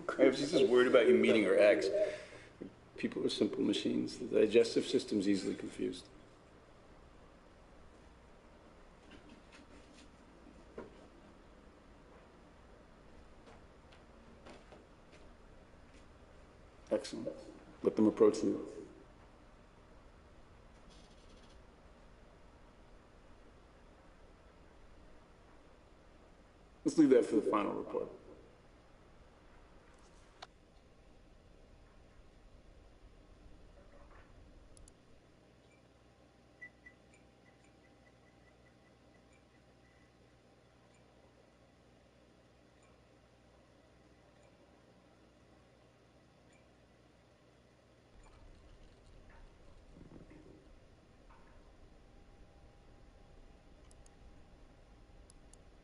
Crap, she's just worried about you meeting her ex. People are simple machines. The digestive system's easily confused. Excellent. Let them approach you. Let's leave that for the final report.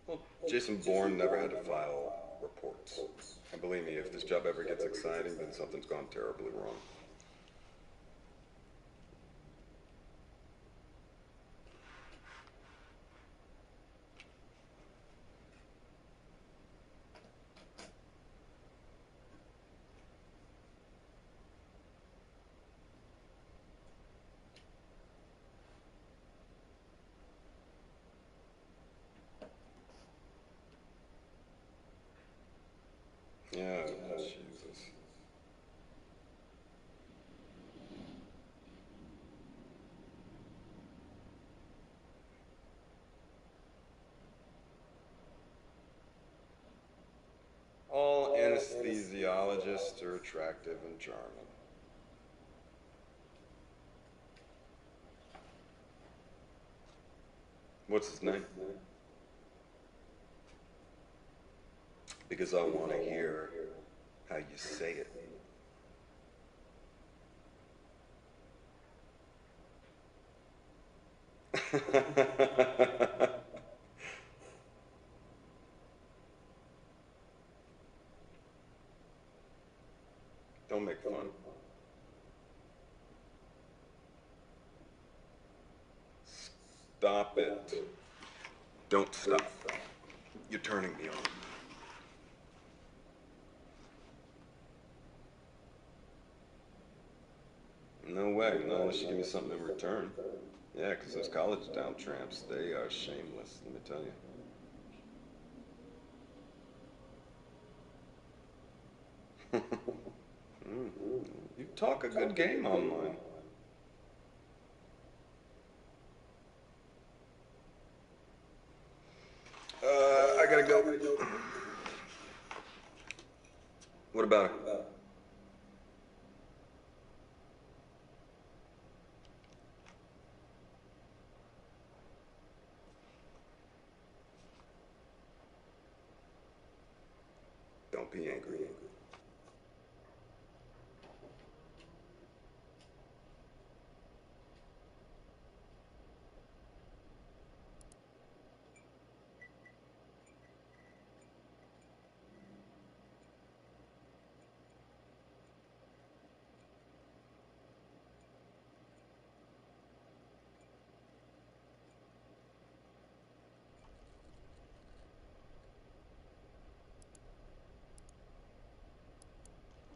Well, Jason Bourne never had to file reports. And believe me, if this job ever gets exciting, then something's gone terribly wrong. Yeah, Jesus. All anesthesiologists are attractive and charming. What's his name? Because I want to hear how you say it. Don't make fun. Stop it. Don't stop. You're turning me on. No way, not unless you give me something in return. Yeah, because those college-down tramps, they are shameless, let me tell you. You talk a good game online. I gotta go. What about it? Don't be angry.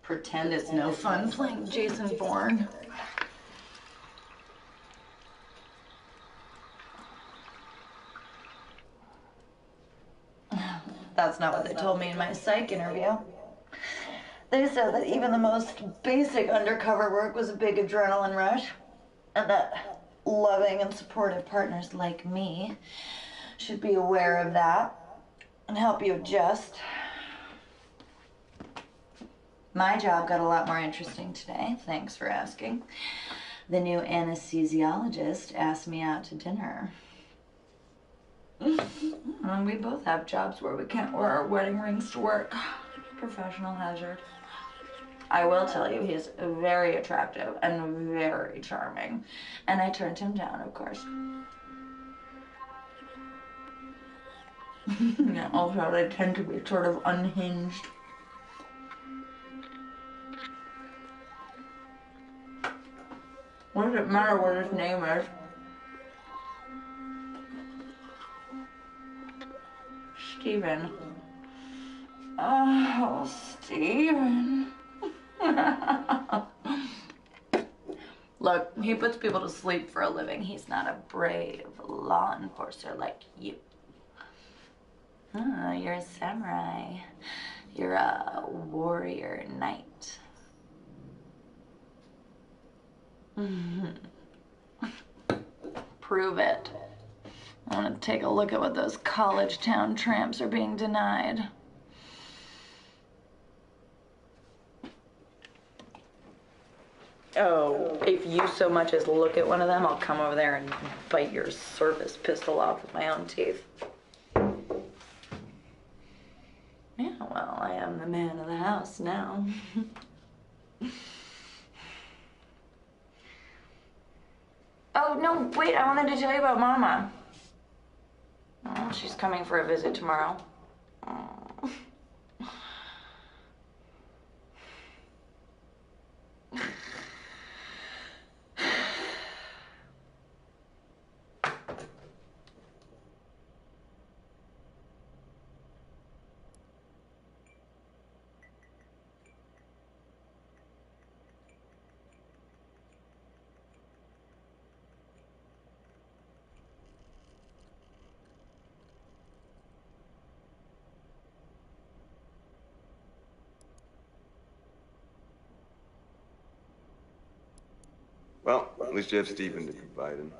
Pretend it's no fun playing Jason Bourne. That's not what they told me in my psych interview. They said that even the most basic undercover work was a big adrenaline rush, and that loving and supportive partners like me should be aware of that and help you adjust. My job got a lot more interesting today, thanks for asking. The new anesthesiologist asked me out to dinner. And we both have jobs where we can't wear our wedding rings to work. Professional hazard. I will tell you, he's very attractive and very charming. And I turned him down, of course. Yeah, also, they tend to be sort of unhinged. What does it matter what his name is? Steven. Oh, Steven. Look, he puts people to sleep for a living. He's not a brave law enforcer like you. Oh, you're a samurai. You're a warrior knight. Prove it. I want to take a look at what those college town tramps are being denied. Oh, if you so much as look at one of them, I'll come over there and bite your service pistol off with my own teeth. Yeah, well, I am the man of the house now. Oh, no, wait, I wanted to tell you about Mama. Oh, she's coming for a visit tomorrow. Oh. Well, at least you have Stephen to confide in.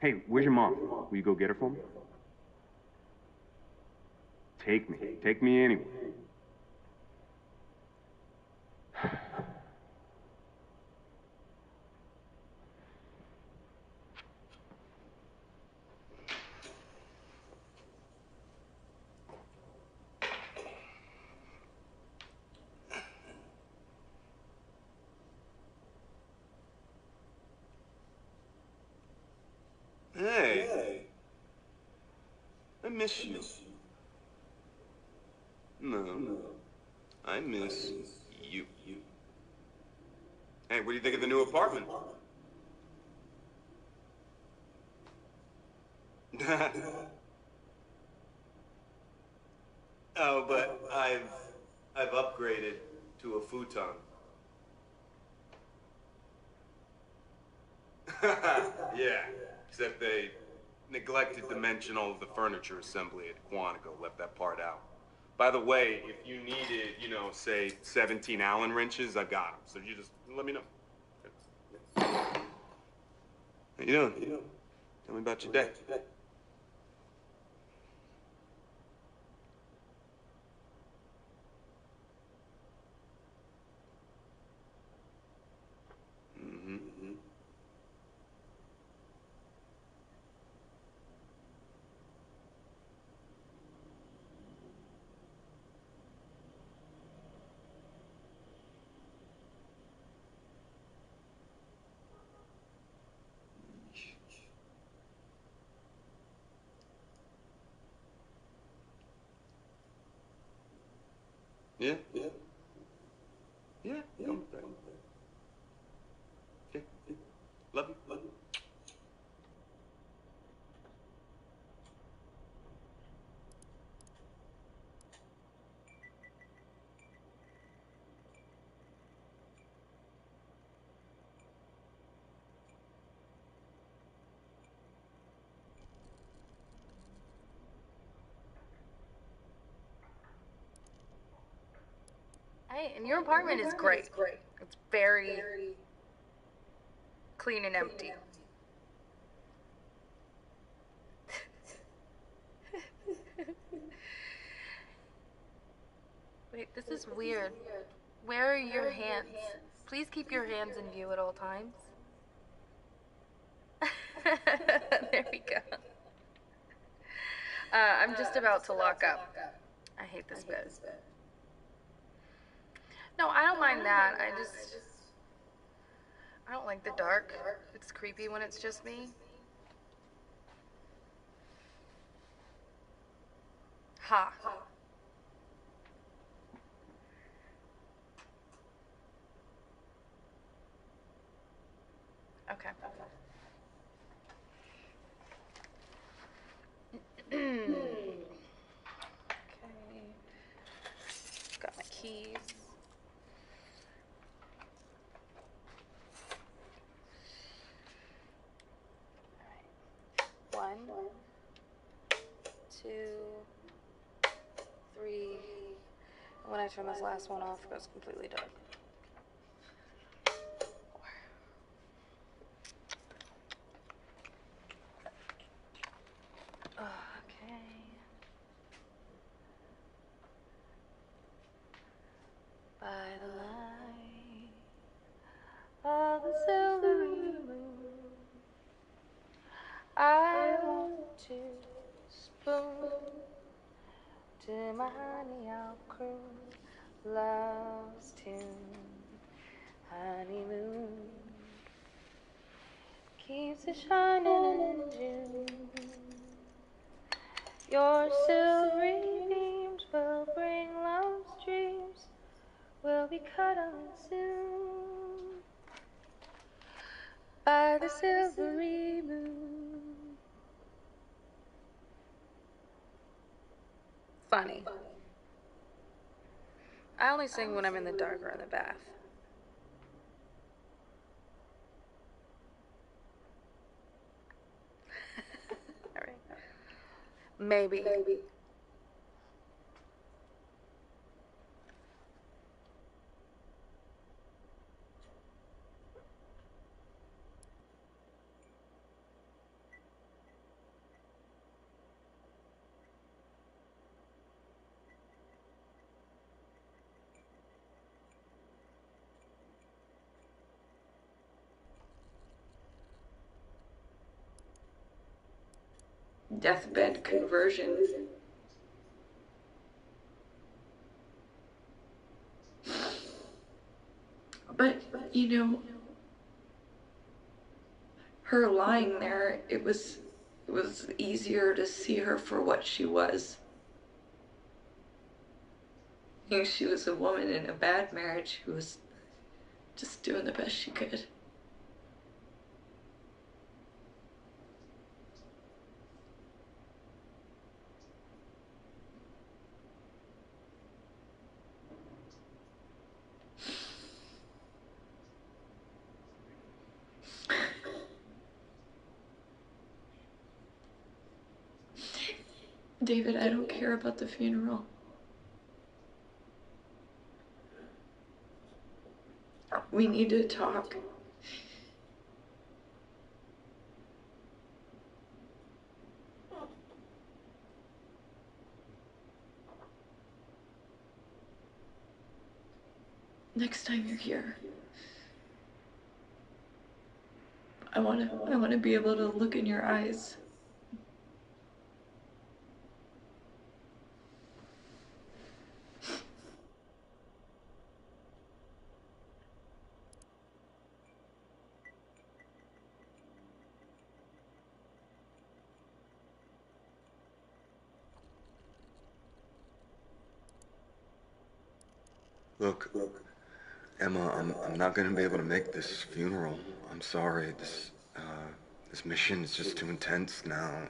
Hey, where's your mom? Will you go get her for me? Take me. Take me anywhere. Hey. I miss you. No. I miss you. Hey, what do you think of the new apartment? Oh, but I've upgraded to a futon. Yeah, except they neglected to mention all of the furniture assembly at Quantico, left that part out. By the way, if you needed, say 17 Allen wrenches, I've got them. So you just let me know. How you doing? Tell me about your day. Yeah? Yeah, come back. Okay. Love you. Hey, and your apartment is great. It's very clean and empty. Wait, this is weird. Where are your hands? Please keep your hands in view at all times. There we go. I'm just about to lock up. I hate this bit. No, I don't mind that. I don't like the dark. It's creepy when it's just me. Ha. Okay. Okay. Got my keys. Alright. 1, 2, 3. When I turn this last one off, it goes completely dark. Okay. By the light of the silvery moon, I want to spoon to my honey, I'll croon love's tune. Honeymoon keeps it shining in June. Your silvery beams will bring love's dreams. We'll be cuddling soon by the silvery moon. Funny. I only sing when I'm in the dark or in the bath. All right. Maybe. Deathbed conversion. But, you know, her lying there, it was easier to see her for what she was. You know, she was a woman in a bad marriage who was just doing the best she could. David, I don't care about the funeral. We need to talk. Next time you're here, I want to be able to look in your eyes. Look, Emma, I'm not gonna be able to make this funeral. I'm sorry. This mission is just too intense now.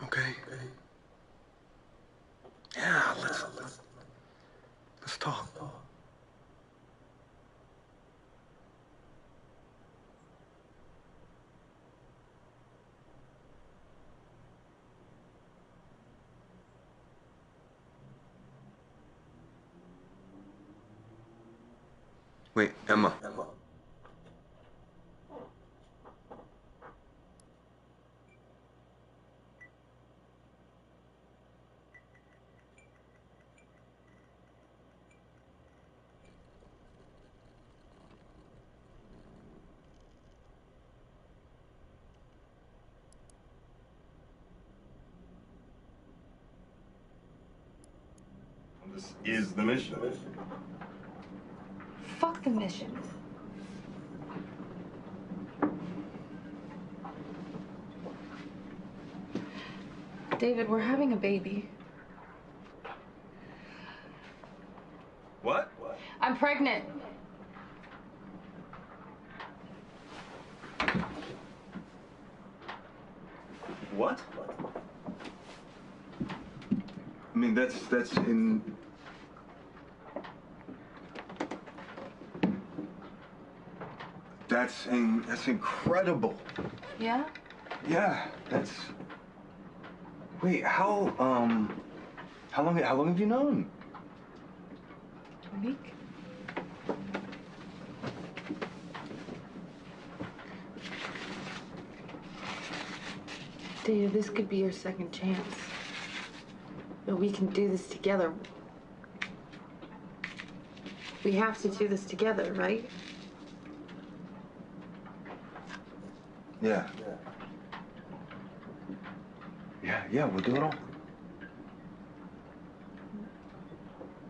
Okay. Yeah, let's talk. Wait, Emma. This is the mission. Fuck the mission. David, we're having a baby. What? I'm pregnant. What? I mean, that's incredible. Yeah? Yeah, that's. Wait, how long have you known? A week. David, this could be your second chance. But we can do this together. We have to do this together, right? Yeah, we'll do it all.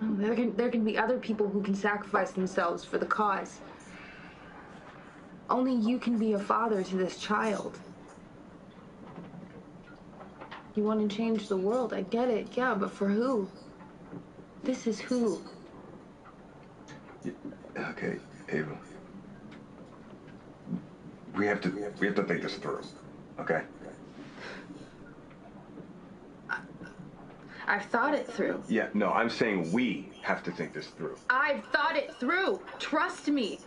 No, there can be other people who can sacrifice themselves for the cause. Only you can be a father to this child. You want to change the world, I get it, yeah, but for who? This is who. Okay, Ava. We have to think this through, okay? I've thought it through. Yeah, no, I'm saying we have to think this through. I've thought it through. Trust me.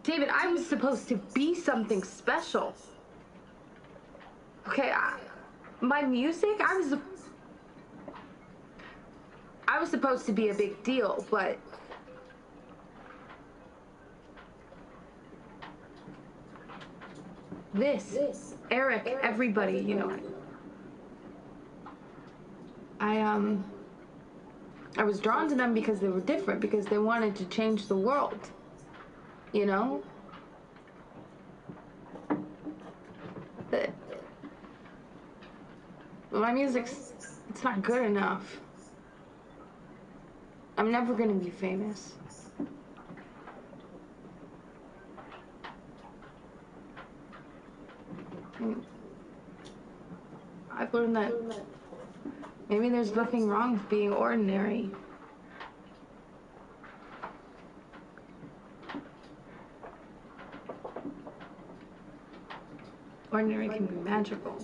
David, I was supposed to be something special. Okay, my music, I was supposed to be a big deal, but this, Eric, everybody, you know, I was drawn to them because they were different, because they wanted to change the world, you know? But my music's, it's not good enough. I'm never gonna be famous. I've learned that maybe there's nothing wrong with being ordinary. Ordinary can be magical.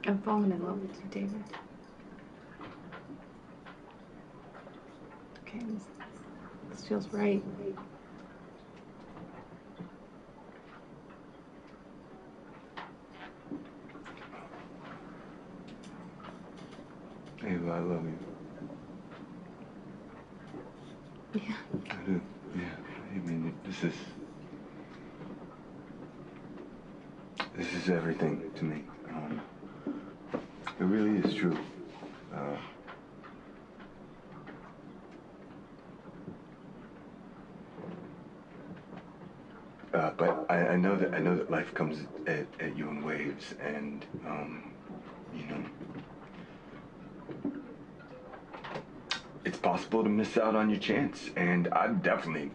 I've fallen in love with you, David. Okay, this feels right. Ava, I love you. Yeah. I do. Yeah. I mean, this is everything to me. It really is true. But I know that life comes at you in waves, and you know, it's possible to miss out on your chance, and I've definitely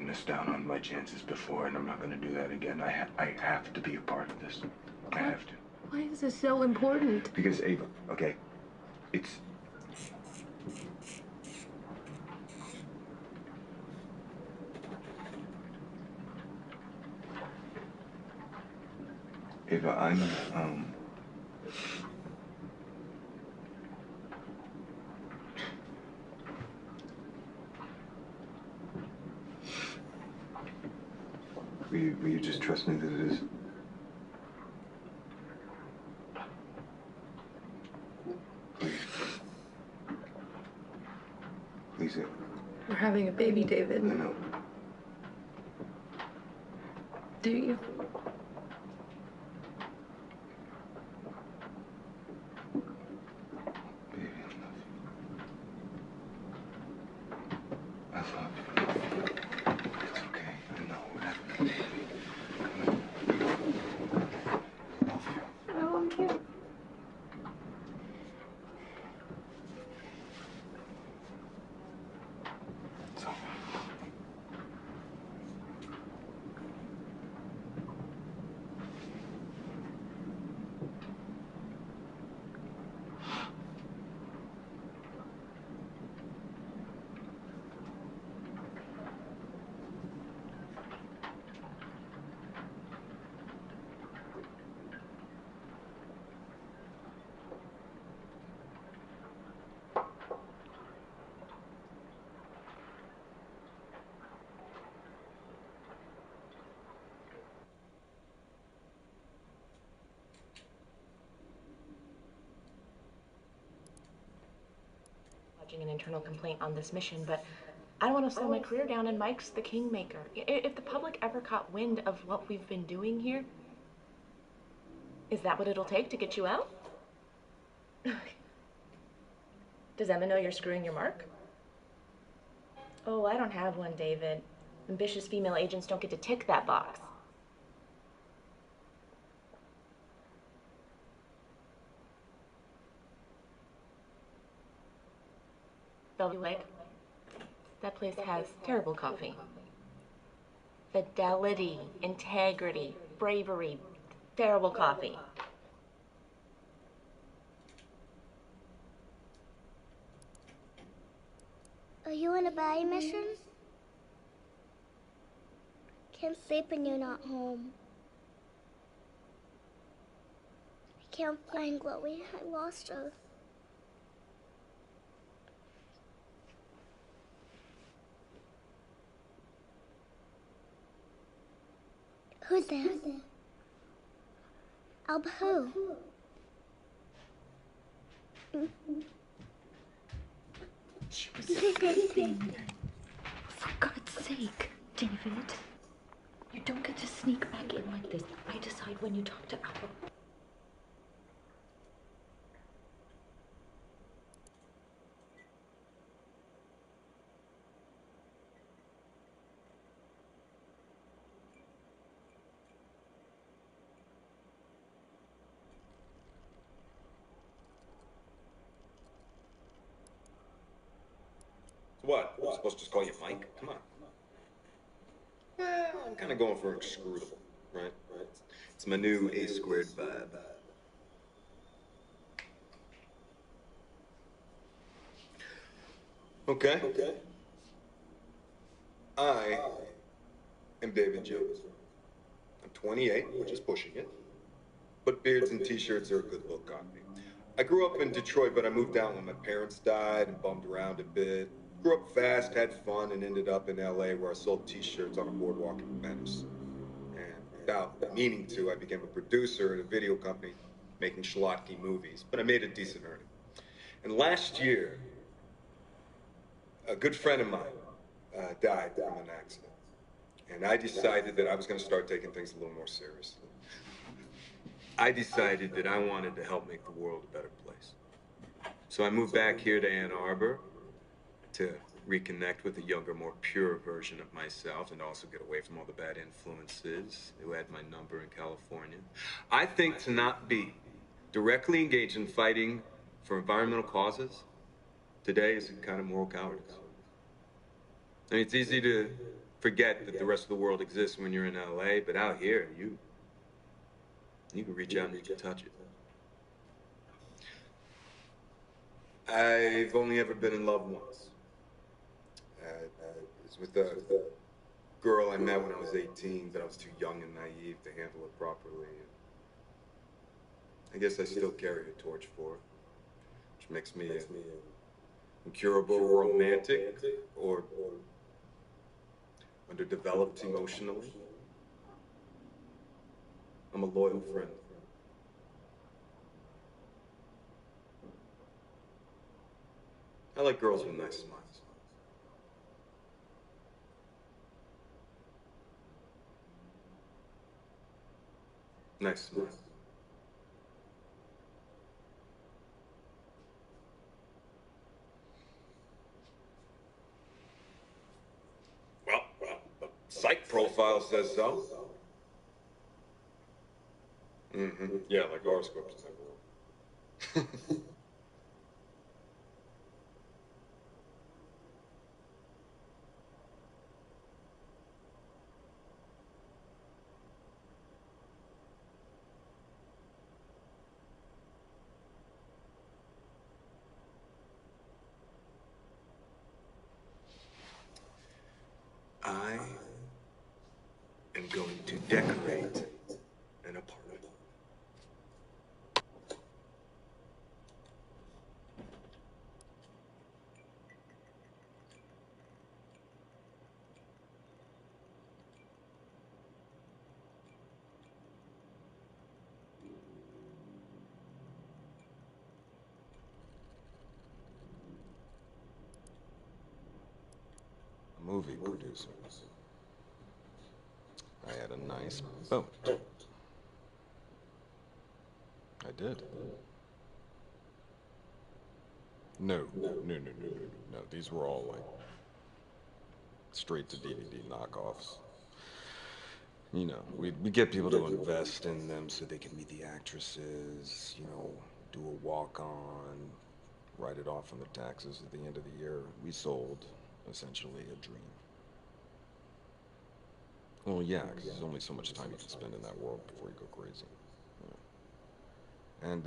missed out on my chances before, and I'm not going to do that again. I have to be a part of this. I have to. Why is this so important? Because Ava, okay, it's. Ava, I'm Will you just trust me that it is? Please. Please, Ava. We're having a baby, David. I know. Do you? Baby, I love you. I love you. It's okay. I know. We're having a baby. lodging an internal complaint on this mission, but I don't want to slow my career down, and Mike's the kingmaker. If the public ever caught wind of what we've been doing here, is that what it'll take to get you out? Does Emma know you're screwing your mark? Oh, I don't have one, David. Ambitious female agents don't get to tick that box. Bellevue Lake. That place has terrible coffee. Fidelity, integrity, bravery, terrible coffee. Are you on a body mission? Can't sleep when you're not home. I can't find Chloe. I lost her. Who's there? Alba who? She was sleeping. For God's sake, David. You don't get to sneak back in like this. I decide when you talk to Alba. What? I'm supposed to just call you Mike? Come on. Well, I'm kind of going for inscrutable, right? It's my new A-squared vibe. Okay. I am David Jones. I'm 28, which is pushing it. But beards and t-shirts are a good look on me. I grew up in Detroit, but I moved out when my parents died and bummed around a bit. Grew up fast, had fun, and ended up in LA where I sold t-shirts on a boardwalk in Venice. And without meaning to, I became a producer at a video company making schlocky movies, but I made a decent earning. And last year, a good friend of mine died from an accident. And I decided that I was going to start taking things a little more seriously. I decided that I wanted to help make the world a better place. So I moved back here to Ann Arbor to reconnect with a younger, more pure version of myself and also get away from all the bad influences who had my number in California. I think to not be directly engaged in fighting for environmental causes today is a kind of moral cowardice. I mean, it's easy to forget that the rest of the world exists when you're in LA, but out here, you can reach out and you can touch it. I've only ever been in love once. It was with a girl I met when I was 18, but I was too young and naive to handle it properly. I guess I still carry a torch for her, which makes me an incurable romantic or underdeveloped emotionally. I'm a loyal friend. I like girls with nice smiles. Nice smile. Well, the psych profile says so. Yeah, like horoscopes. I am going to decorate an apartment. movie producer. I had a nice boat. I did. No. These were all like straight to DVD knockoffs. You know, we get people to invest in them so they can meet the actresses, you know, do a walk-on, write it off on the taxes at the end of the year. We sold, essentially, a dream. Well, yeah, because there's only so much time you can spend in that world before you go crazy. Yeah. And,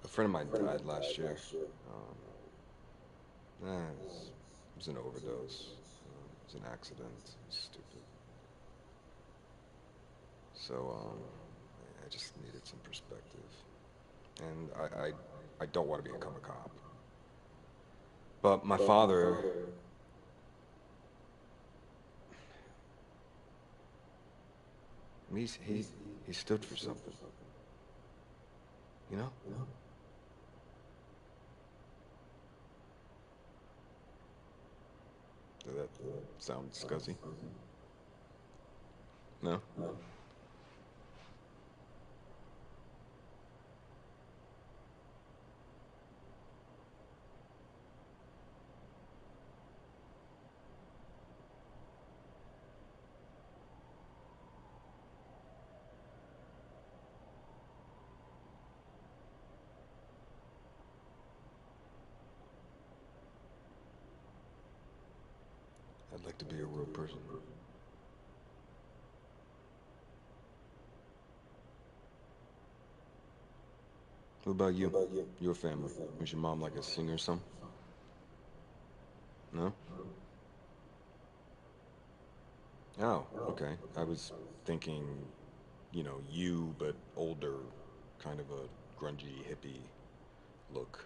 a friend of mine died last year. It was an overdose. It was an accident. It was stupid. So, I just needed some perspective. And I don't want to become a cop. But my father... He stood for something. You know? Does that sound scuzzy? No? I'd like to be a real person. What about you? Your family? Was your mom like a singer or something? No? Oh, okay. I was thinking, you know, you, but older, kind of a grungy hippie look.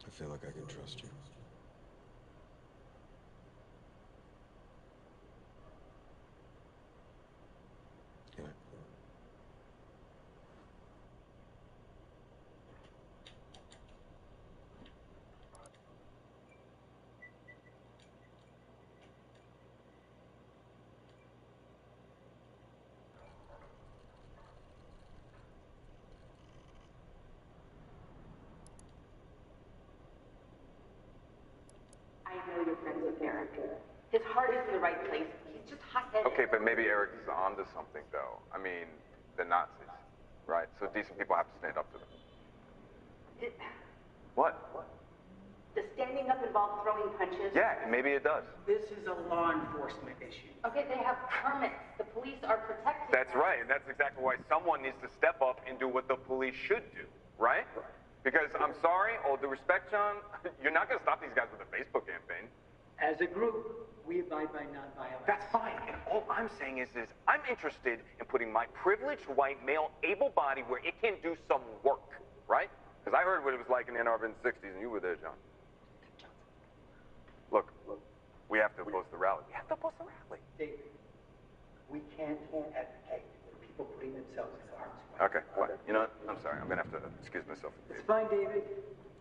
I feel like I can trust you. Can I? I know you're friends with Eric. His heart is in the right place. He's just hot-headed. Okay, but maybe Eric is onto something, though. I mean, the Nazis, right? So decent people have to stand up to them. What? Does standing up involve throwing punches? Yeah, maybe it does. This is a law enforcement issue. Okay, they have permits. The police are protected. That's right, and that's exactly why someone needs to step up and do what the police should do, right? Because, I'm sorry, all due respect, John, you're not going to stop these guys with a Facebook campaign. As a group, we abide by nonviolence. That's fine, and all I'm saying is I'm interested in putting my privileged white male able body where it can do some work, right? Because I heard what it was like in Ann Arbor in the 60s, and you were there, John. Look, we have to oppose the rally. We have to oppose the rally. David, we can't advocate for people putting themselves in harm's way. Okay, fine. You know what? I'm sorry. I'm going to have to excuse myself. It's fine, David.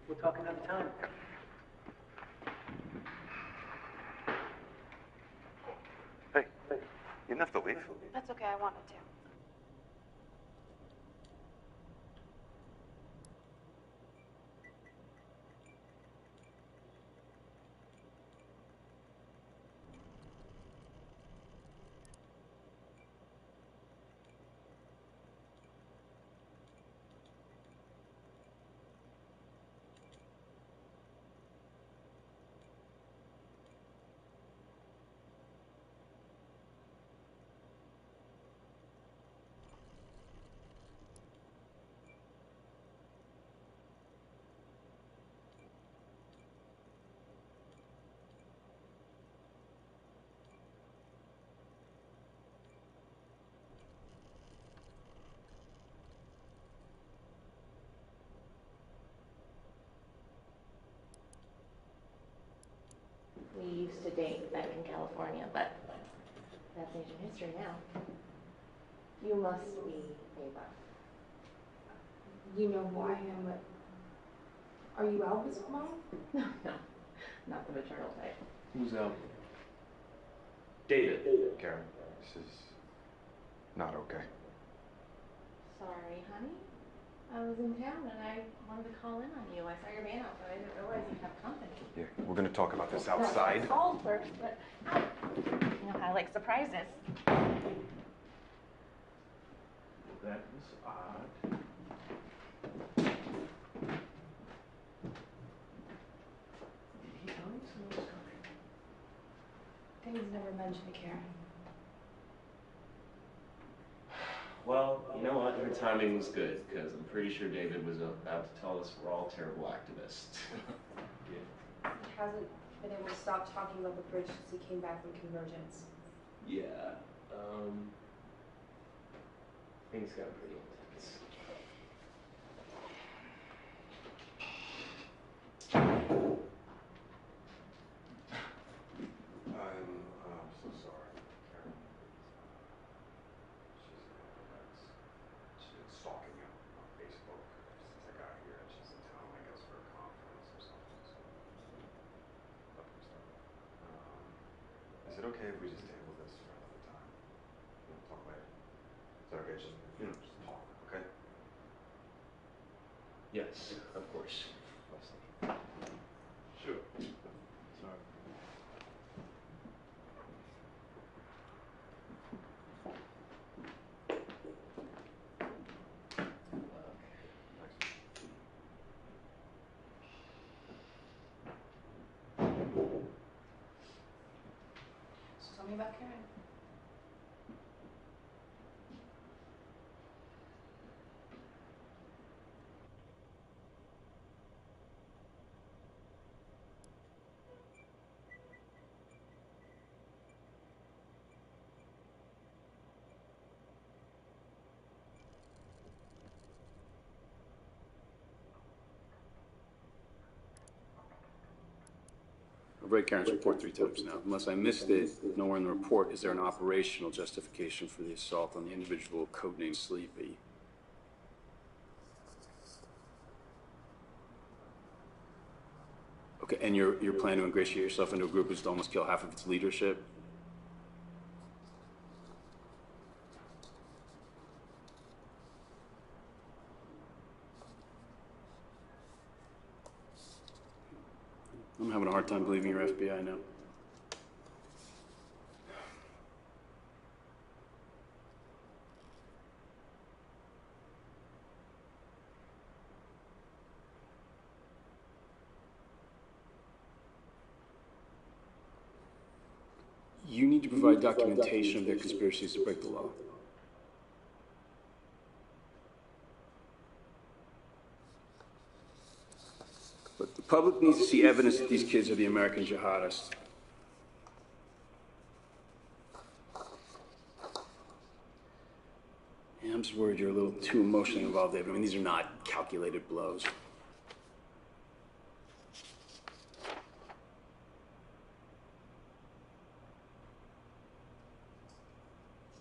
We'll talk another time. Hey, you didn't have to leave. That's okay, I wanted to. date back in California, but that's ancient history now. You must be Ava. You know who I am, but are you Alva's mom? No, not the maternal type. Who's David. Karen, this is not okay. Sorry, honey. I was in town and I wanted to call in on you. I saw your van out, but I didn't realize you'd have company. Yeah, we're gonna talk about this outside. No, called first, but you know how I like surprises. That was odd. Did he tell you someone was coming? David's never mentioned to Karen. Well, you know what? Her timing was good, because I'm pretty sure David was about to tell us we're all terrible activists. Yeah. He hasn't been able to stop talking about the bridge since he came back from Convergence. Yeah, things got pretty intense. I'm so sorry, Karen. She's been stalking him on Facebook since I got here, and she's in town, I guess, for a conference or something. So, is it okay if we just table this for another time? We'll talk later. Is that okay? Just talk, okay? Yes, of course. Sure. Sorry. So tell me about Karen. I've read Karen's report 3 times now. Unless I missed it, nowhere in the report is there an operational justification for the assault on the individual codenamed Sleepy. Okay, and your plan to ingratiate yourself into a group is to almost kill half of its leadership? I'm having a hard time believing you're FBI now. You need to provide documentation of their conspiracies to break the law. But the public needs to see evidence that these kids are the American jihadists. Yeah, I'm just worried you're a little too emotionally involved, David. I mean, these are not calculated blows.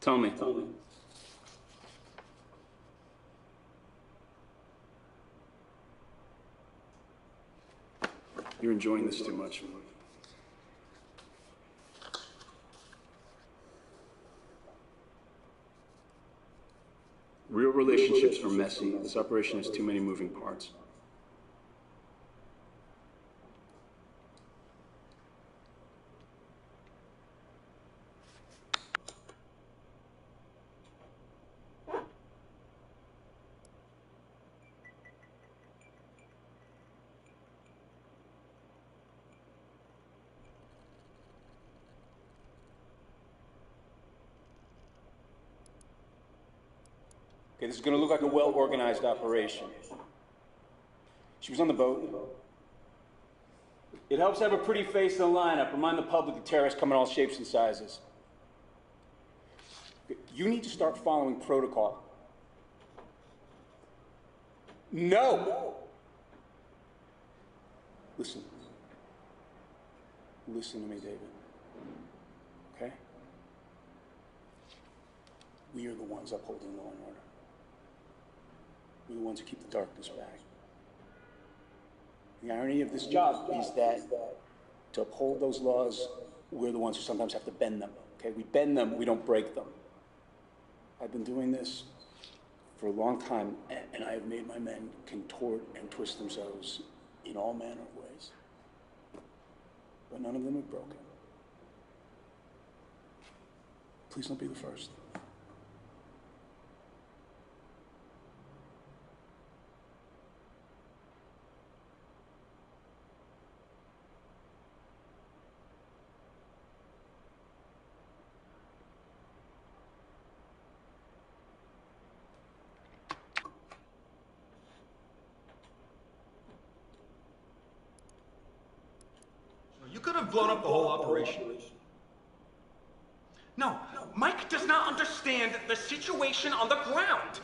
Tell me. You're enjoying this too much. Real relationships are messy. This operation has too many moving parts. Okay, this is going to look like a well-organized operation. She was on the boat. It helps to have a pretty face in the lineup. Remind the public that terrorists come in all shapes and sizes. You need to start following protocol. No! Listen. Listen to me, David. we are the ones upholding law and order. We're the ones who keep the darkness back. The irony of this job is that to uphold those laws, we're the ones who sometimes have to bend them, okay? We bend them, we don't break them. I've been doing this for a long time, and I have made my men contort and twist themselves in all manner of ways. But none of them have broken. Please don't be the first. You could have blown up the whole operation. No, Mike does not understand the situation on the ground.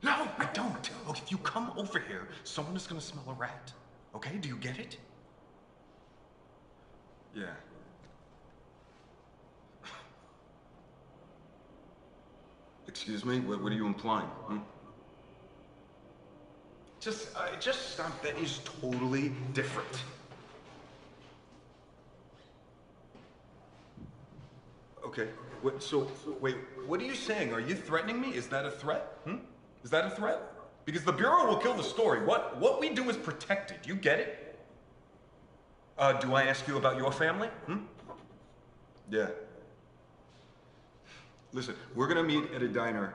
No, I don't. Look, if you come over here, someone is gonna smell a rat. Okay, do you get it? Yeah. Excuse me? What are you implying? Just stop. That is totally different. Okay, wait, what are you saying? Are you threatening me? Is that a threat? Is that a threat? Because the Bureau will kill the story. What we do is protected. You get it? Do I ask you about your family? Yeah. Listen, we're gonna meet at a diner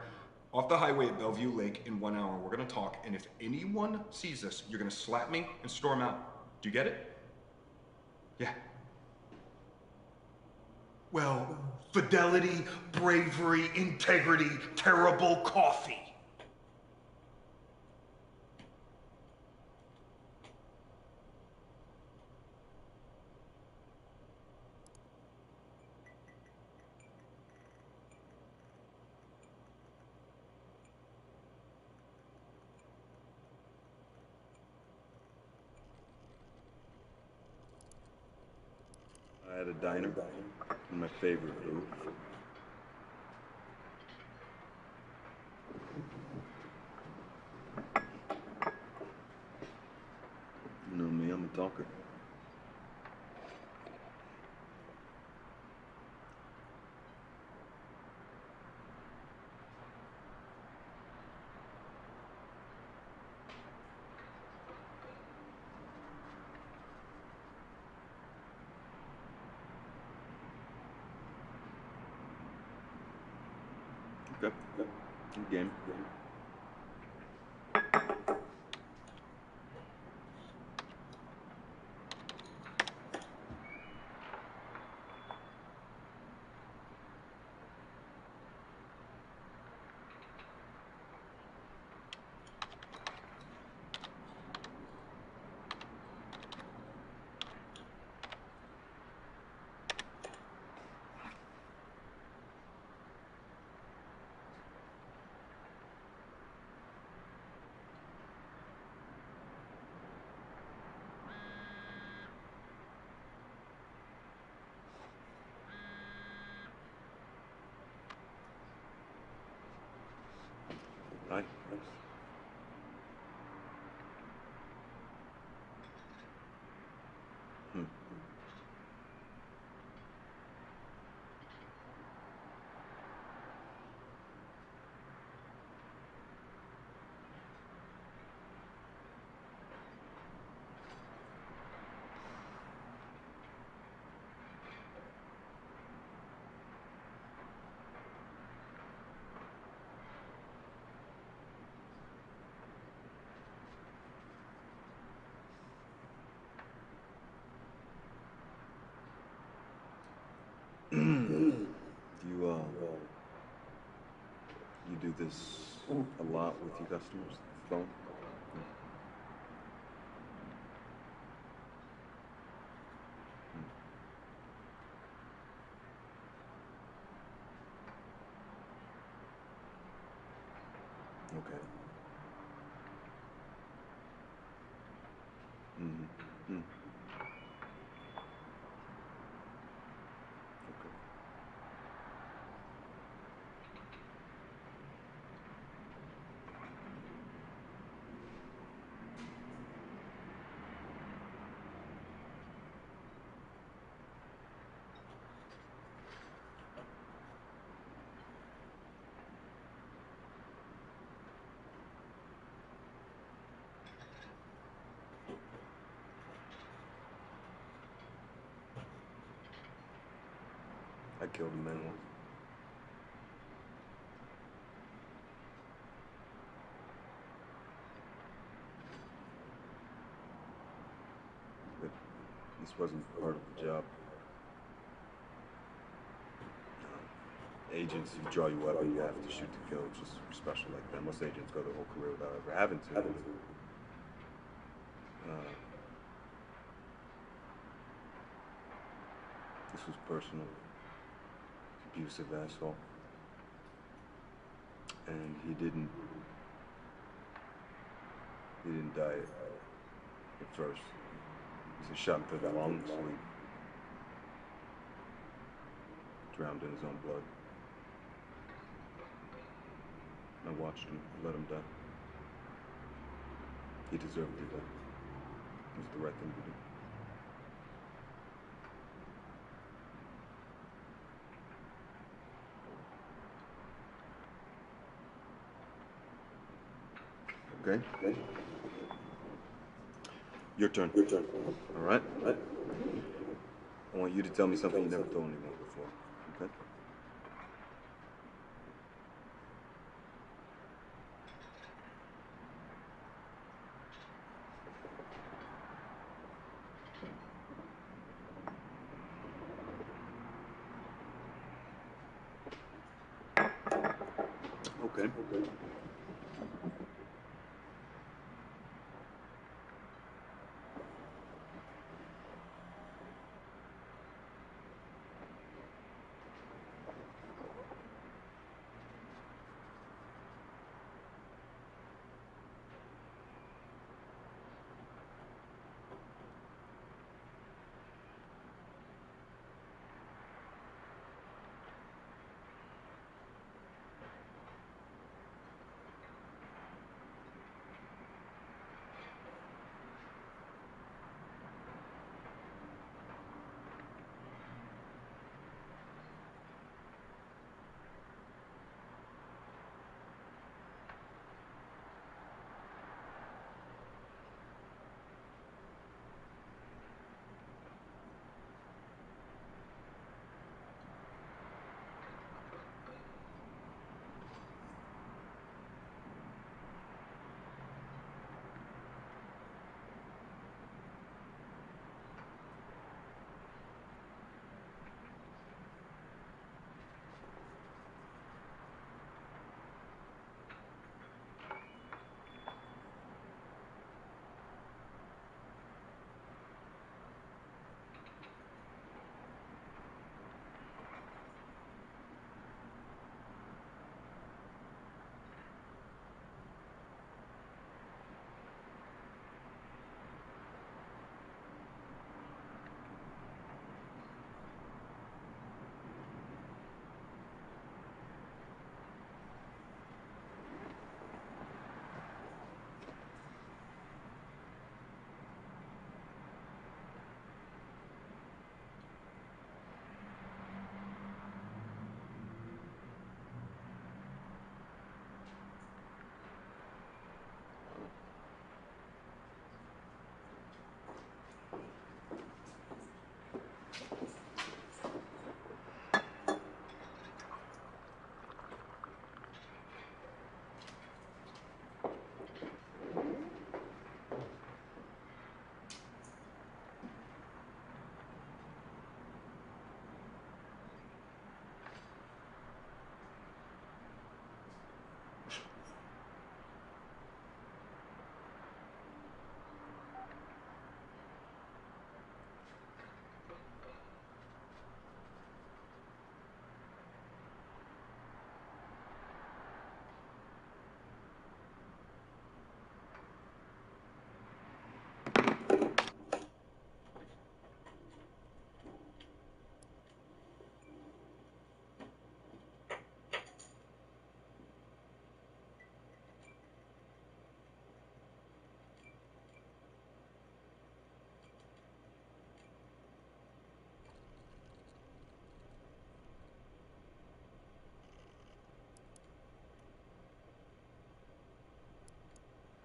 off the highway at Bellevue Lake in 1 hour. We're gonna talk, and if anyone sees us, you're gonna slap me and storm out. Do you get it? Yeah. Well, fidelity, bravery, integrity, terrible coffee. I had a diner in my favorite booth. You know me, I'm a talker. Okay. Good game. Hi. You do this a lot with your customers? Phone? Okay. Hmm. I killed a man once. But this wasn't part of the job. Agents who draw you up and you have to shoot to kill, just special like that. Most agents go their whole career without ever having to. This was personal. Abusive asshole. And he didn't die at first. He was shot into the lungs and he drowned in his own blood. I watched him, let him die. He deserved to die. It was the right thing to do. Okay? Your turn. All right? I want you to tell me something you never told anyone before. Okay? Okay.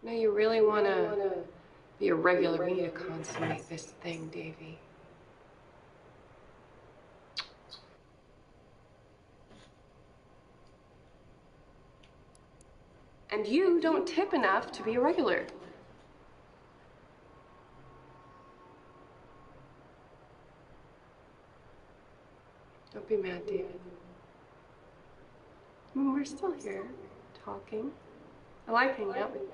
No, you really want to be a regular. We need to consummate this thing, Davy. And you don't tip enough to be a regular. Don't be mad, David. I mean, we're still here, talking. I like hanging out with you.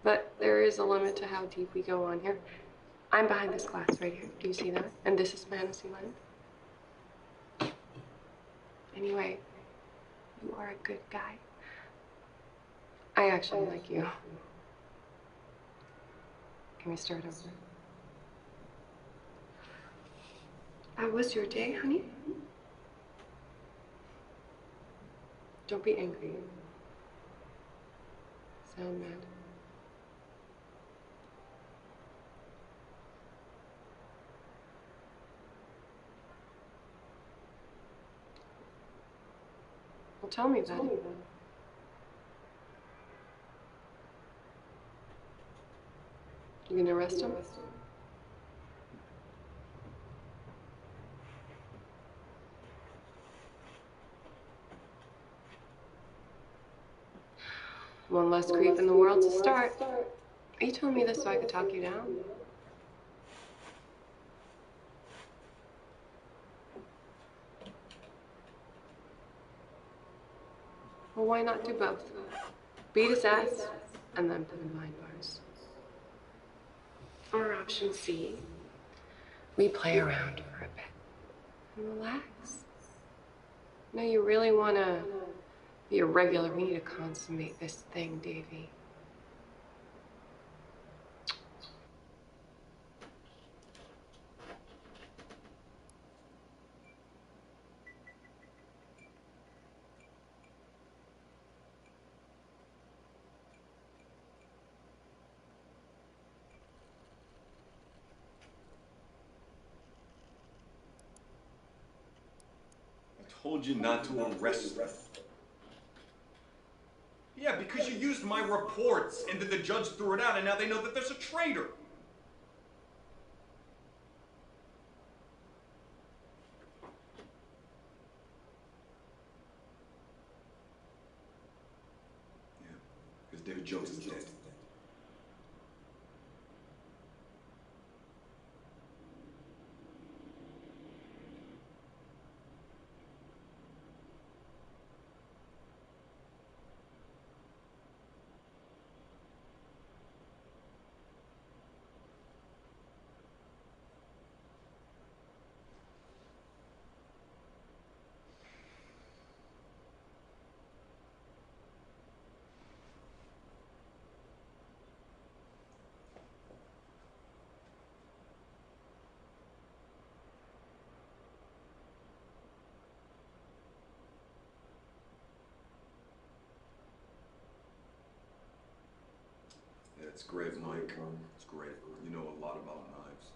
But there is a limit to how deep we go on here. I'm behind this glass right here. Do you see that? And this is fantasy land. Anyway, you are a good guy. I actually like you. Can we start over? How was your day, honey? Don't be angry. Sound mad. Well, tell me about it. You gonna arrest him? One less creep in the world to start. Are you telling me this so I could talk you down? Well, why not do both? Beat his ass and then put him behind bars. Or option C, we play around for a bit and relax. No, you really want to be a regular. We need to consummate this thing, Davy. I told you not to arrest me. Yeah, because you used my reports and then the judge threw it out and now they know that there's a traitor. Yeah, because David Jones is dead. Yeah, it's great, Mike. It's great. You know a lot about knives.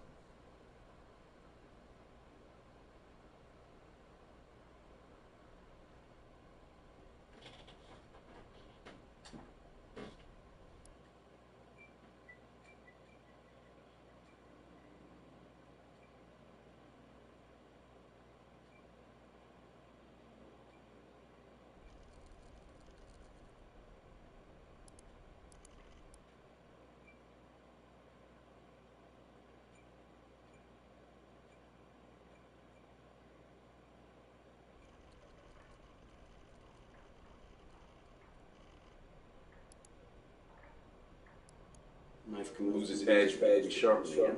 Knife can lose its edge, but be sharpened again.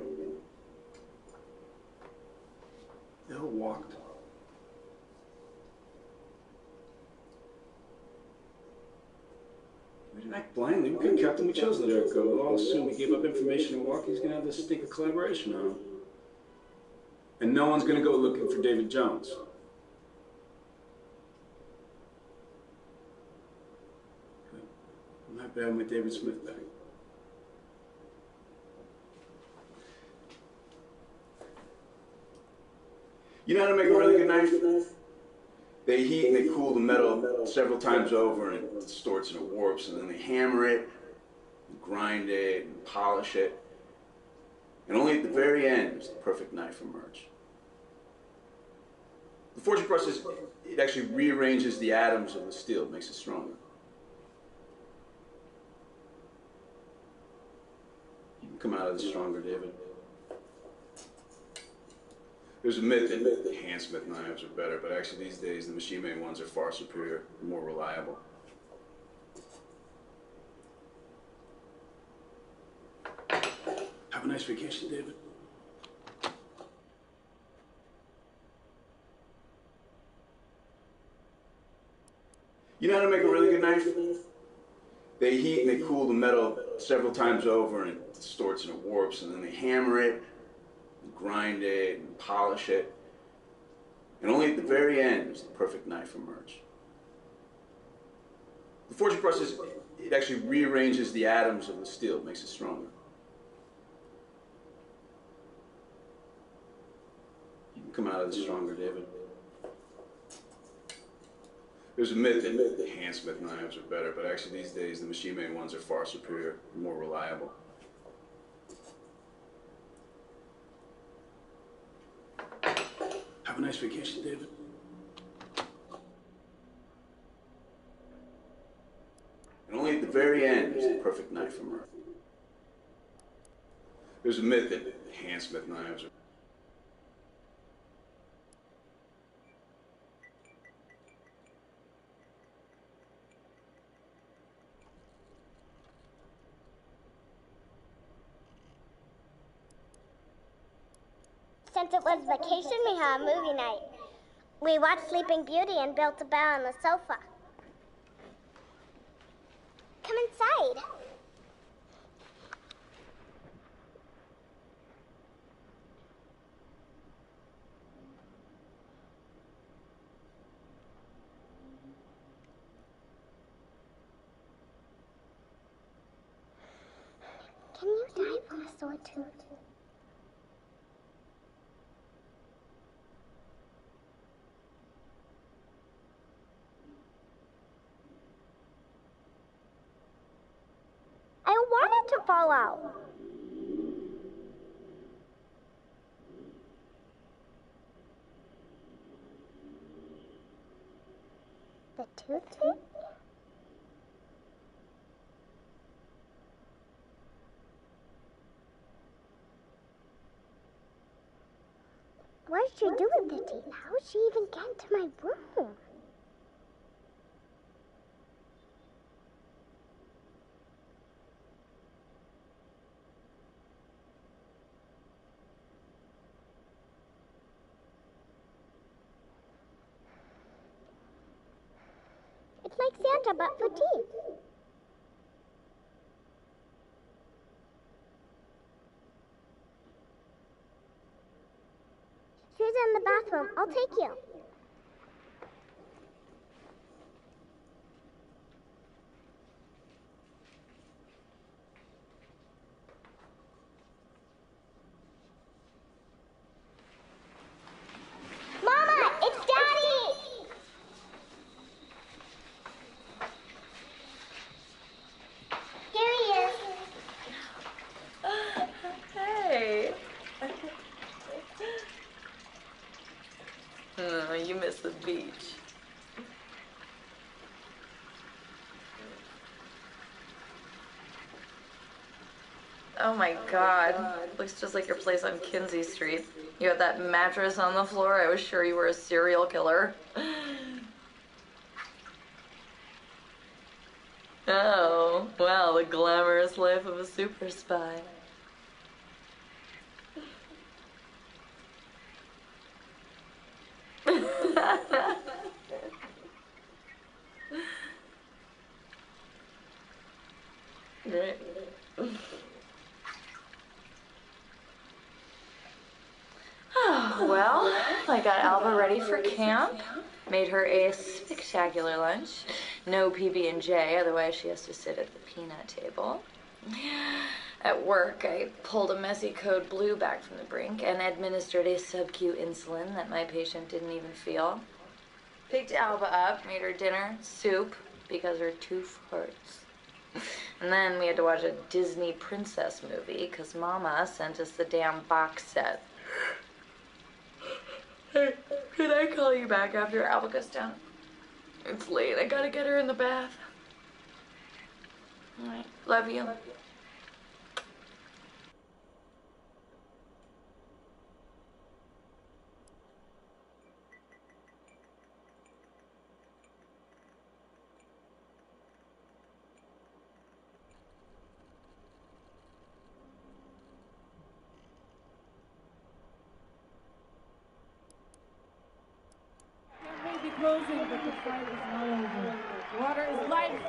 They all walked. We didn't act blindly. We could have kept him. We chose to let Eric go. We'll all assume we gave up information and walk. He's gonna have this stink of collaboration on him. And no one's gonna go looking for David Jones. I'm happy to have my David Smith back. You know how to make a really good knife? They heat and they cool the metal several times over, and it distorts and it warps, and then they hammer it, and grind it, and polish it. And only at the very end does the perfect knife emerge. The forging process, it actually rearranges the atoms of the steel, it makes it stronger. You can come out of this stronger, David. There's a myth that handsmith knives are better, but actually these days the machine-made ones are far superior, more reliable. Have a nice vacation, David. You know how to make a really good knife? They heat and they cool the metal several times over, and it distorts and it warps, and then they hammer it, and grind it, and polish it. And only at the very end does the perfect knife emerge. The forging process, it actually rearranges the atoms of the steel, it makes it stronger. You can come out of this stronger, David. There's a myth that handsmith knives are better, but actually these days the machine-made ones are far superior, more reliable. Have a nice vacation, David. And only at the very end does the perfect knife emerge. There's a myth that handsmith knives are... Since it was vacation, we had a movie night. We watched Sleeping Beauty and built a bed on the sofa. Come inside. Can you dive on a sword too? I wanted to fall out. The toothpick? What did she do with the teeth? How did she even get into my room? It's like Santa, but for teeth. She's in the bathroom. I'll take you. Mama, it's Daddy! Here he is. Hey. Oh, you miss the beach. Oh my God. Looks just like your place on Kinsey Street. You had that mattress on the floor. I was sure you were a serial killer. Oh, well, the glamorous life of a super spy. Right. Oh, well, I got Alba ready for camp. Made her a spectacular lunch. No PB&J, otherwise she has to sit at the peanut table. At work, I pulled a messy code blue back from the brink and administered a sub-Q insulin that my patient didn't even feel. Picked Alba up, made her dinner, soup, because her tooth hurts. And then we had to watch a Disney princess movie, because Mama sent us the damn box set. Hey, can I call you back after Alba goes down? It's late. I gotta get her in the bath. All right. Love you. May be closing, but the fight is not over. Water is life.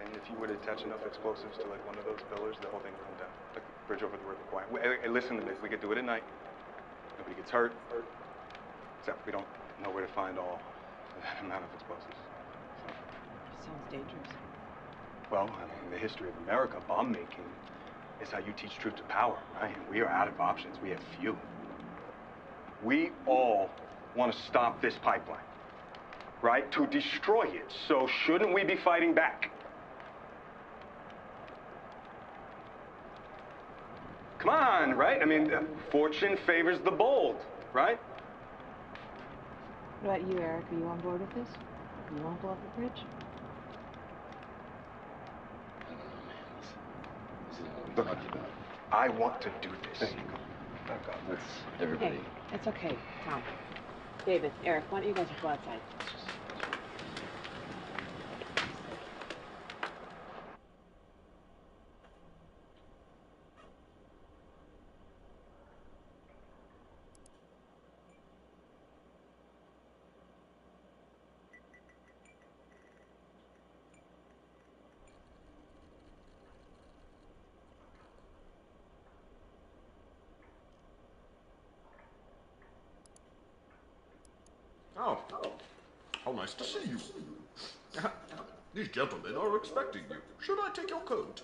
And if you were to attach enough explosives to like one of those pillars, the whole thing would come down. Like the bridge over the river Kwai. Hey, listen to me. We could do it at night. Nobody gets hurt. Except we don't know where to find all that amount of explosives. Sounds dangerous. Well, I mean, in the history of America, bomb making is how you teach truth to power, right? And we are out of options. We have few. We all want to stop this pipeline, right? To destroy it. So shouldn't we be fighting back? Come on, right? I mean, fortune favors the bold, right? What about you, Eric? Are you on board with this? You want to blow up the bridge? Look, I want to do this. Let's everybody. Hey, it's okay. Tom. David, Eric, why don't you guys go outside? Oh, how nice to see you. These gentlemen are expecting you. Should I take your coat?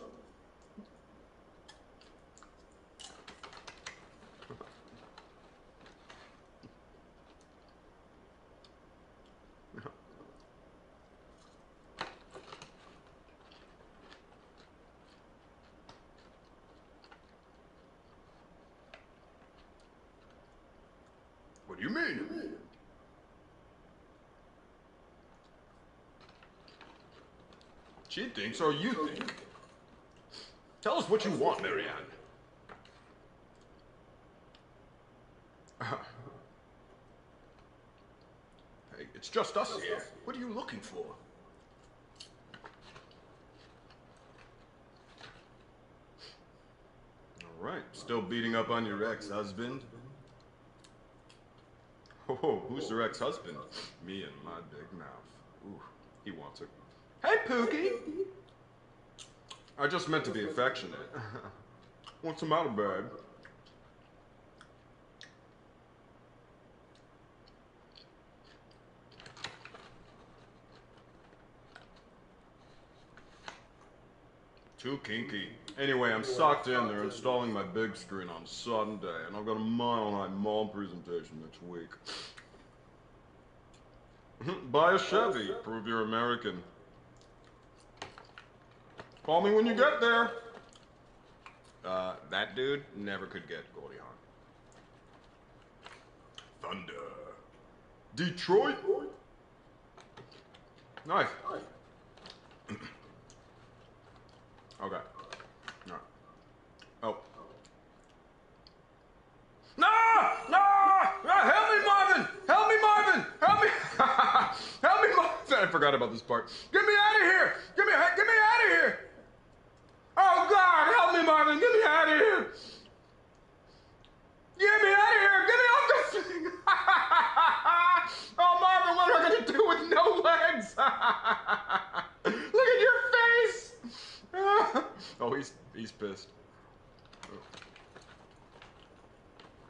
What do you mean? She thinks or you think? Tell us what you want, Marianne. Hey, it's just us here. What are you looking for? All right, still beating up on your ex-husband? Oh, who's your ex-husband? Me and my big mouth. Ooh, he wants it. Hey, Pookie! I just meant to be affectionate. What's the matter, babe? Too kinky. Anyway, I'm socked in. They're installing my big screen on Sunday, and I've got a Mile High Mall presentation next week. Buy a Chevy. Prove you're American. Call me when you get there. That dude never could get Goldie Hawn. Thunder. Detroit. Nice. Okay. Alright. Oh. No! No! Help me, Marvin! Help me, Marvin! Help me! Help me, Marvin! I forgot about this part. Get me out of here! Get me out of here! Oh God! Help me, Marvin! Get me out of here! Get me out of here! Get me off this thing! Oh, Marvin, what am I gonna do with no legs? Look at your face! Oh, he's pissed.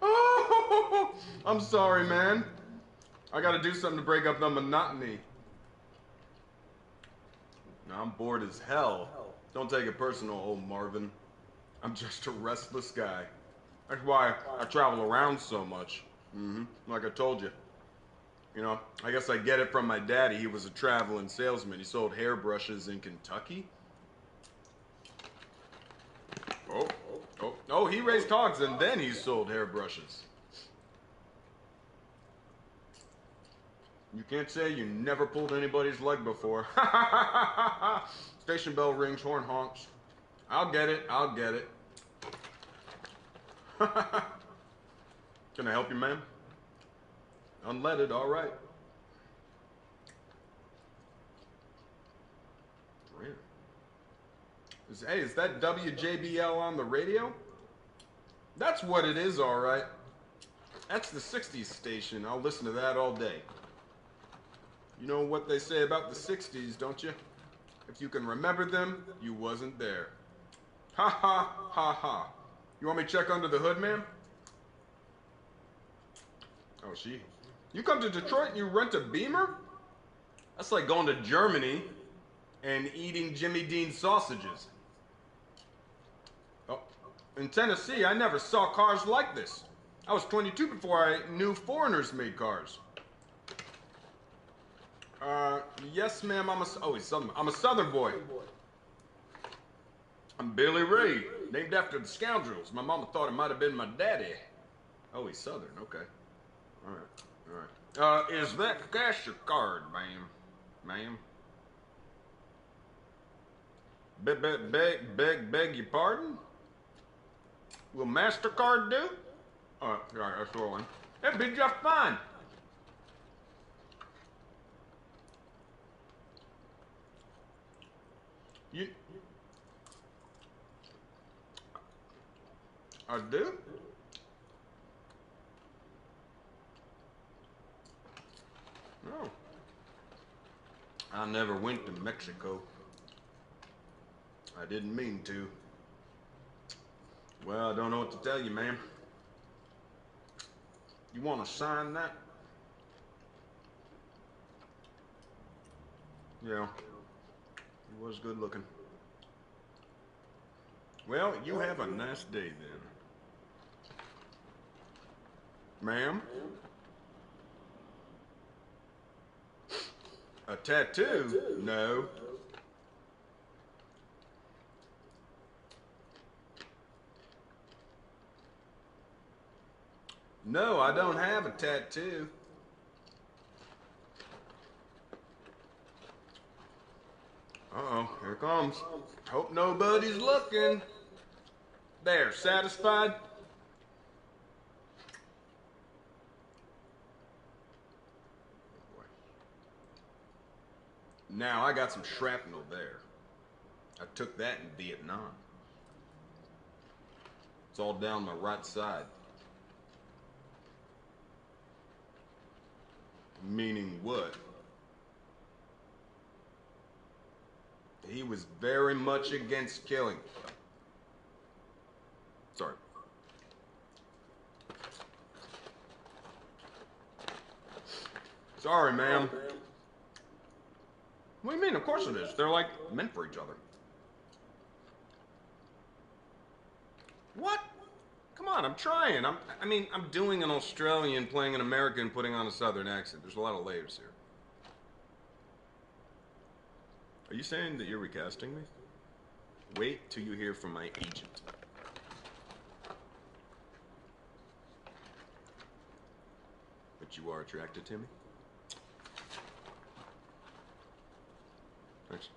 Oh, I'm sorry, man. I gotta do something to break up the monotony. Now, I'm bored as hell. Don't take it personal, old Marvin. I'm just a restless guy. That's why I travel around so much. Like I told you. You know, I guess I get it from my daddy. He was a traveling salesman. He sold hairbrushes in Kentucky. Oh, he raised hogs and then he sold hairbrushes. You can't say you never pulled anybody's leg before. Station bell rings, horn honks. I'll get it. Can I help you, ma'am? Unleaded, all right. Really? Hey, is that WJBL on the radio? That's what it is, all right. That's the 60s station. I'll listen to that all day. You know what they say about the 60s, don't you? If you can remember them, you wasn't there. Ha ha ha ha. You want me to check under the hood, ma'am? Oh, she. You come to Detroit and you rent a Beamer? That's like going to Germany and eating Jimmy Dean sausages. Oh, in Tennessee, I never saw cars like this. I was 22 before I knew foreigners made cars. Yes, ma'am, I'm a Southern boy. I'm Billy Ray, named after the scoundrels. My mama thought it might have been my daddy. Oh, he's Southern, okay. All right. Is that cash or card, ma'am? Ma'am? Beg your pardon? Will MasterCard do? All right, that's the one. That'd be just fine. I do? No. I never went to Mexico. I didn't mean to. Well, I don't know what to tell you, ma'am. You want to sign that? Yeah. He was good looking. Well, you have a nice day then. Ma'am? A tattoo? No. No, I don't have a tattoo. Uh-oh, here it comes. Hope nobody's looking. There, satisfied? Now, I got some shrapnel there. I took that in Vietnam. It's all down my right side. Meaning what? He was very much against killing. Sorry. Sorry, ma'am. What do you mean? Of course it is. They're like meant for each other. on, I'm trying. I mean, I'm doing an Australian, playing an American, putting on a Southern accent. There's a lot of layers here. Are you saying that you're recasting me? Wait till you hear from my agent. But you are attracted to me? Thanks.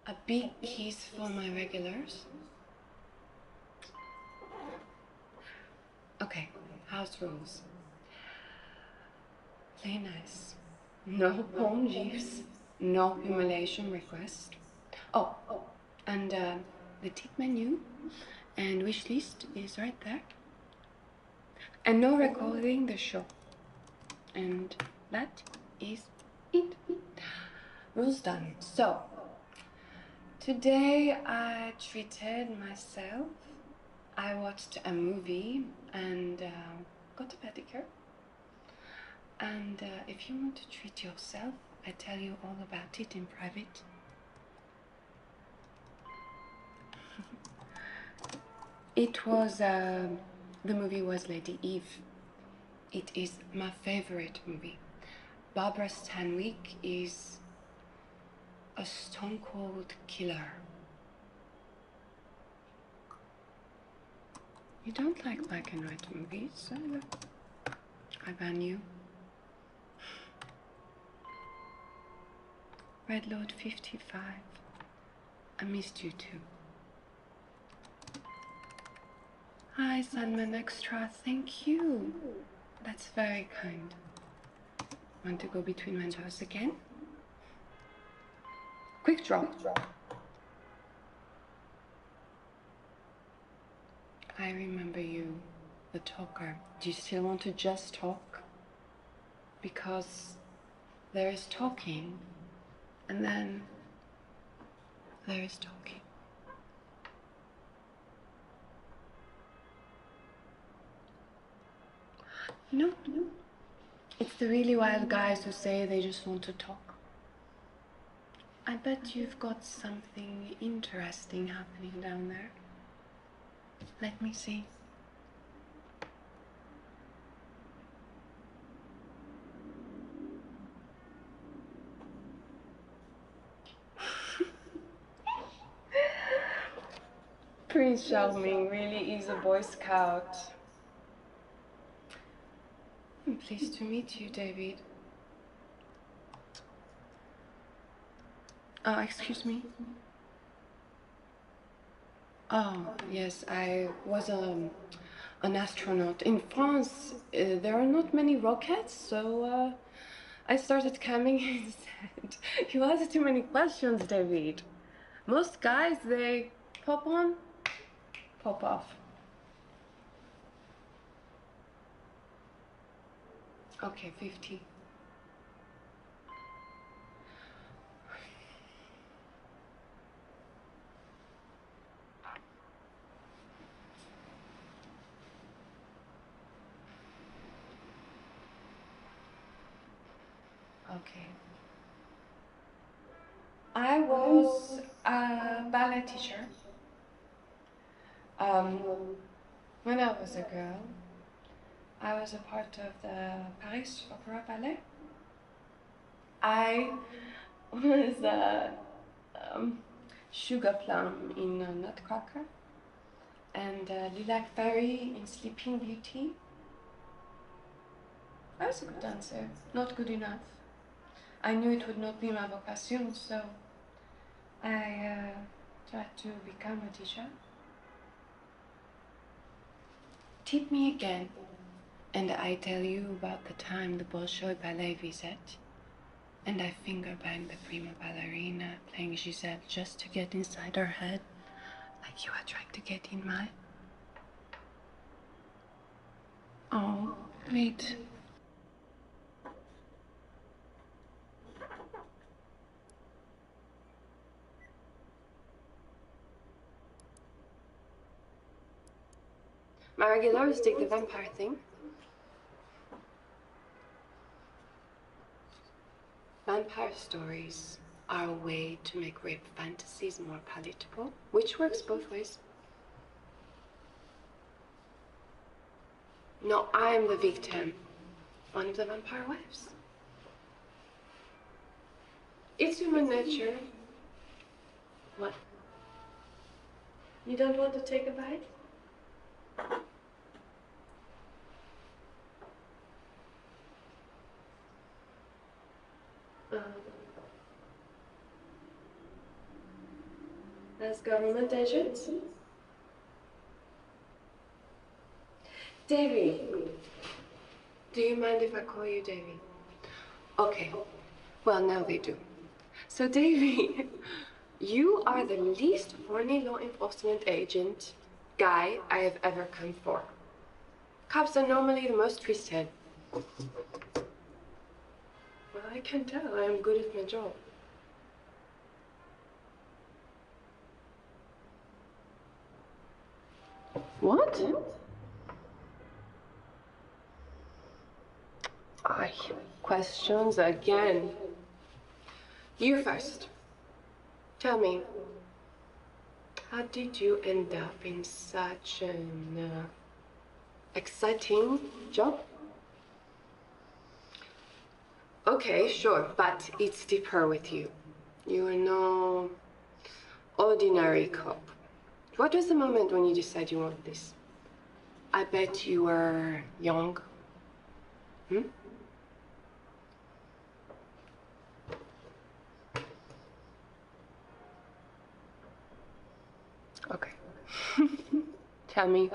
A big kiss for my regulars. Okay, house rules. Play nice. No porn juice. No humiliation request. Oh, and the tip menu and wish list is right there. And no recording the show. And that is it. Rules done. So, today I treated myself. I watched a movie and got a pedicure. And if you want to treat yourself, I tell you all about it in private. It was, the movie was Lady Eve. It is my favorite movie. Barbara Stanwyck is a stone cold killer. You don't like black and white movies, so I ban you. Red Lord 55. I missed you too. Hi, Sandman Extra, thank you. That's very kind. Want to go between windows again? Quick draw. I remember you, the talker. Do you still want to just talk? Because there is talking, and then there is talking. No. It's the really wild guys who say they just want to talk. I bet you've got something interesting happening down there. Let me see. Prince Charming really is a Boy Scout. I'm pleased to meet you, David. Oh, excuse me. Oh, yes, I was an astronaut. In France, there are not many rockets, so I started coming instead. You asked too many questions, David. Most guys, they pop on, pop off. Okay, 50. Okay. I was a ballet teacher. When I was a girl, I was a part of the Paris Opera Ballet. I was a Sugar Plum in Nutcracker and Lilac Fairy in Sleeping Beauty. I was a good dancer, not good enough. I knew it would not be my vocation, so I tried to become a teacher. Tip me again, and I tell you about the time the Bolshoi ballet visite, and I finger banged the prima ballerina playing Giselle just to get inside her head, like you are trying to get in mine. Oh, wait. My regulars dig the vampire thing. Vampire stories are a way to make rape fantasies more palatable, which works both ways. No, I'm the victim. One of the vampire wives. It's human nature. What? You don't want to take a bite? As government agents? Davy, do you mind if I call you Davy? Okay, well now they do. So Davy, you are the least horny law enforcement agent guy I have ever come for. Cops are normally the most twisted. Well, I can tell I am good at my job. What? Ay, questions again. You first. Tell me, how did you end up in such an exciting job? Okay, sure, but it's deeper with you. You are no ordinary cop. What was the moment when you decided you want this? I bet you were young. Hmm? Okay. Tell me.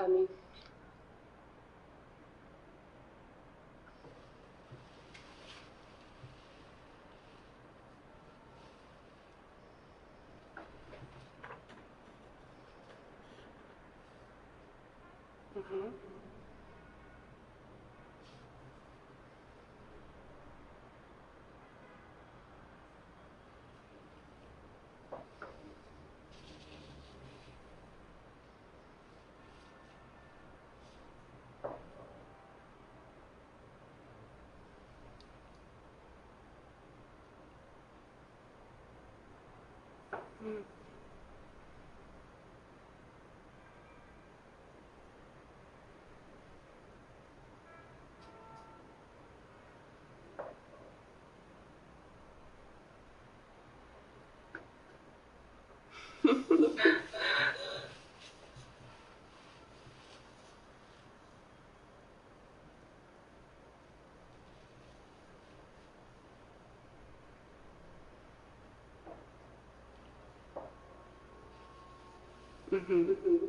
Mm-hmm. Mm-hmm.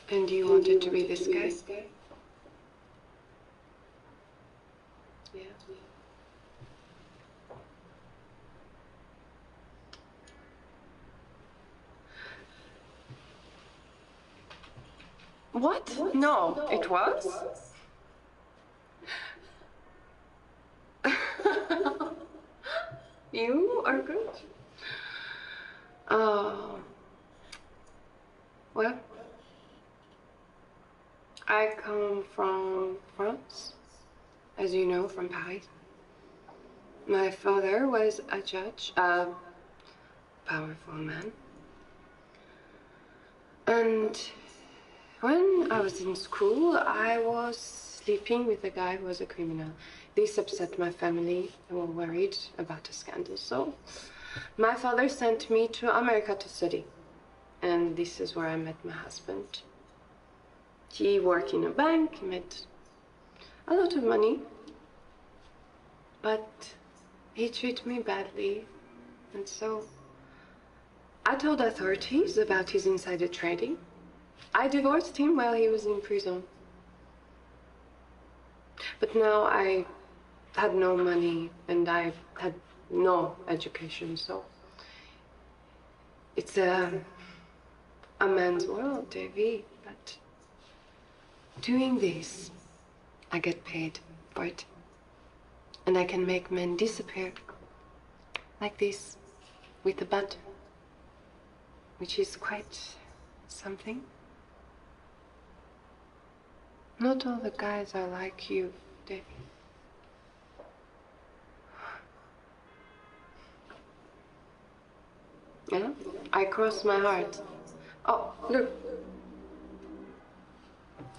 And you wanted to be this guy? Yeah. What? No, it was? You are good. Oh. Well, I come from France, as you know, from Paris. My father was a judge, a powerful man. And when I was in school, I was sleeping with a guy who was a criminal. This upset my family. They were worried about a scandal. So my father sent me to America to study. And this is where I met my husband. He worked in a bank, he made a lot of money. But he treated me badly. And so I told authorities about his insider trading. I divorced him while he was in prison. But now I had no money and I had no education, so it's a man's world, Davy. But doing this, I get paid for it. And I can make men disappear like this with a button, which is quite something. Not all the guys are like you, Davy. Yeah, I cross my heart. Oh, look.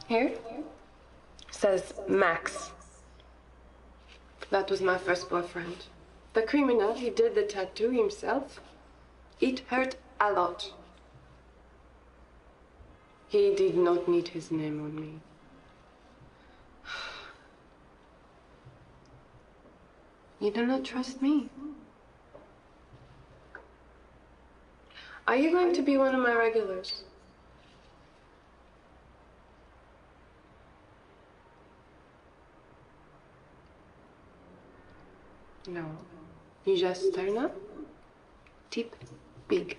Here says Max. That was my first boyfriend. The criminal, he did the tattoo himself. It hurt a lot. He did not need his name on me. You do not trust me. Are you going to be one of my regulars? No. You just turn up, tip big.